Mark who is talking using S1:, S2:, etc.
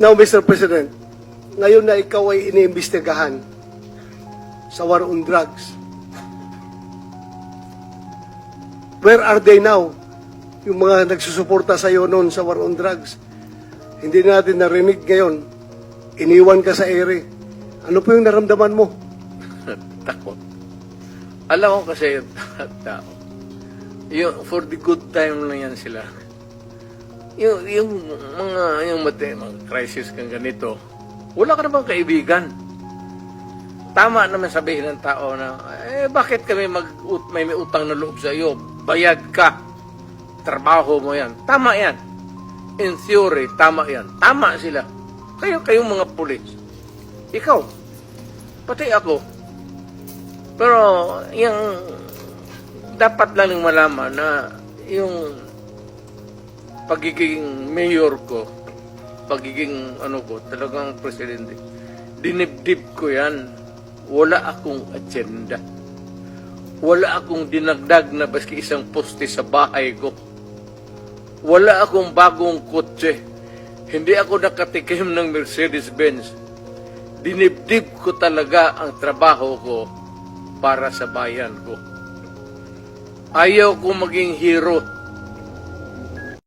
S1: Now, Mr. President, ngayon na ikaw ay iniimbestigahan sa war on drugs, where are they now? Yung mga nagsusuporta sa iyo noon sa war on drugs. Hindi natin narinig ngayon. Iniwan ka sa ere. Ano po yung naramdaman mo?
S2: Takot. Alam ko kasi yung tao. Yung, for the good time lang yan sila. Yung mga crisis kang ganito, wala ka namang kaibigan. Tama naman sabihin ng tao na, bakit kami may utang na loob sa iyo? Bayad ka. Trabaho mo yan. Tama yan. In theory, tama yan. Tama sila. Kayong mga pulis. Ikaw. Pati ako. Pero, yung dapat lang yung malaman na yung pagiging mayor ko, pagiging talagang presidente, dinibdib ko yan. Wala akong agenda. Wala akong dinagdag na baski isang poste sa bahay ko. Wala akong bagong kotse. Hindi ako nakatikim ng Mercedes-Benz. Dinibdib ko talaga ang trabaho ko para sa bayan ko. Ayaw ko maging hero.